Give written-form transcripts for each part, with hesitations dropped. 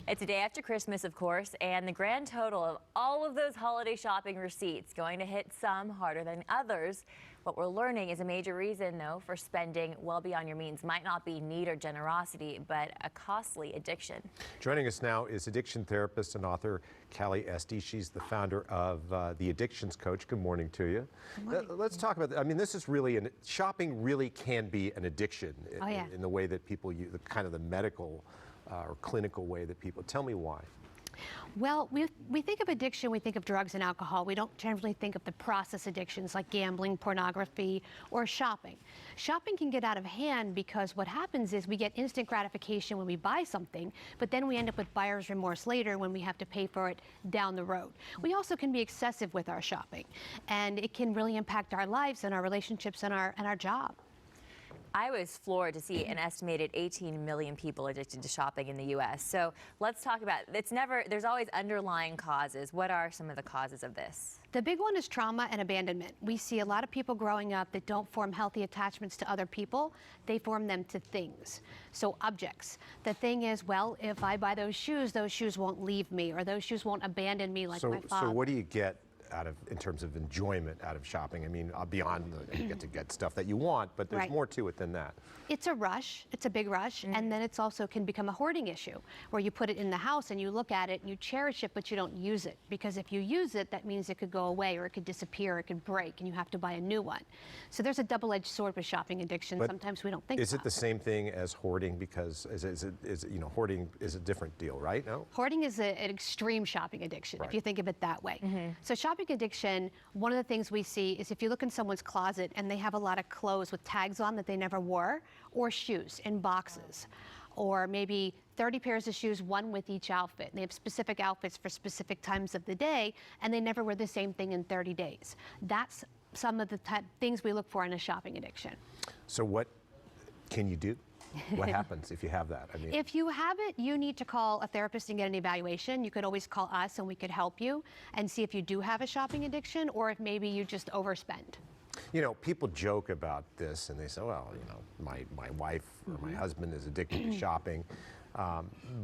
It's a day after Christmas, of course, and the grand total of all of those holiday shopping receipts going to hit some harder than others. What we're learning is a major reason, though, for spending well beyond your means might not be need or generosity, but a costly addiction. Joining us now is addiction therapist and author Cali Estes. She's the founder of The Addictions Coach. Good morning to you. Let's talk about that. I mean, this is really, shopping really can be an addiction in the way that people use, the kind of the medical or clinical way that people, tell me why. Well, we think of addiction, we think of drugs and alcohol. We don't generally think of the process addictions like gambling, pornography, or shopping. Shopping can get out of hand because what happens is we get instant gratification when we buy something, but then we end up with buyer's remorse later when we have to pay for it down the road. We also can be excessive with our shopping, and it can really impact our lives and our relationships and our job. I was floored to see an estimated 18 million people addicted to shopping in the U.S. So let's talk about, there's always underlying causes. What are some of the causes of this? The big one is trauma and abandonment. We see a lot of people growing up that don't form healthy attachments to other people. They form them to things. So objects. The thing is, well, if I buy those shoes won't leave me, or those shoes won't abandon me like my father. So what do you get in terms of enjoyment out of shopping? I mean, beyond you get to get stuff that you want, but there's more to it than that. It's a rush. It's a big rush. And then it's also can become a hoarding issue where you put it in the house and you look at it and you cherish it, but you don't use it. Because if you use it, that means it could go away or it could disappear, or it could break, and you have to buy a new one. So there's a double-edged sword with shopping addiction. But sometimes we don't think is it the same thing as hoarding? Because hoarding is a different deal, right? No? Hoarding is an extreme shopping addiction, if you think of it that way. So shopping addiction, one of the things we see is if you look in someone's closet and they have a lot of clothes with tags on that they never wore, or shoes in boxes, or maybe 30 pairs of shoes, one with each outfit. And they have specific outfits for specific times of the day, and they never wear the same thing in 30 days. That's some of the things we look for in a shopping addiction. So what can you do? What happens if you have that? I mean, if you have it, you need to call a therapist and get an evaluation. You could always call us and we could help you and see if you do have a shopping addiction, or if maybe you just overspend. You know, people joke about this and they say, well, you know, my wife or my husband is addicted to shopping.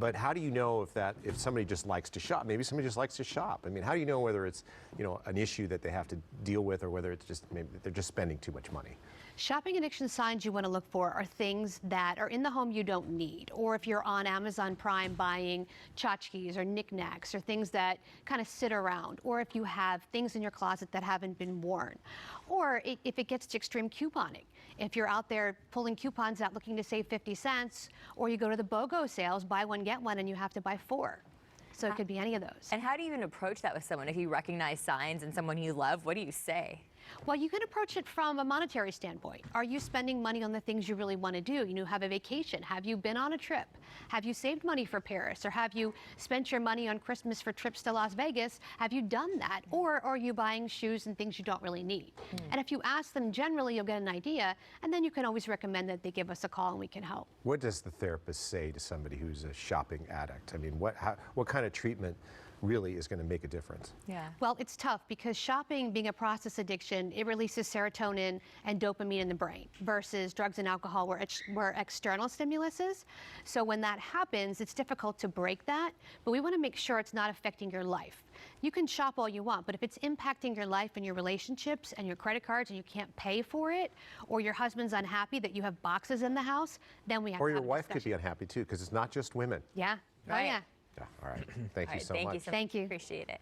But how do you know if somebody just likes to shop? Maybe somebody just likes to shop. I mean, how do you know whether it's, an issue that they have to deal with, or whether it's just maybe they're just spending too much money? Shopping addiction signs you want to look for are things that are in the home you don't need, or if you're on Amazon Prime buying tchotchkes or knickknacks or things that kind of sit around, or if you have things in your closet that haven't been worn, or if it gets to extreme couponing. If you're out there pulling coupons out looking to save 50 cents, or you go to the BOGO sales, buy one, get one, and you have to buy 4. So it could be any of those. And how do you even approach that with someone? If you recognize signs in someone you love, what do you say? Well, you can approach it from a monetary standpoint. Are you spending money on the things you really want to do? Have a vacation. Have you been on a trip? Have you saved money for Paris? Or have you spent your money on Christmas for trips to Las Vegas? Have you done that? Or are you buying shoes and things you don't really need? And if you ask them, generally you'll get an idea, and then you can always recommend that they give us a call and we can help. What does the therapist say to somebody who's a shopping addict? I mean, what kind of treatment really is going to make a difference? Yeah. Well, it's tough because shopping, being a process addiction, it releases serotonin and dopamine in the brain versus drugs and alcohol where external stimulus is. So when that happens, it's difficult to break that, but we want to make sure it's not affecting your life. You can shop all you want, but if it's impacting your life and your relationships and your credit cards and you can't pay for it, or your husband's unhappy that you have boxes in the house, then we have to have a discussion. Or your wife could be unhappy too, because it's not just women. Yeah. Right. Oh, yeah. Yeah. All right. Thank you so much. Thank you. Appreciate it.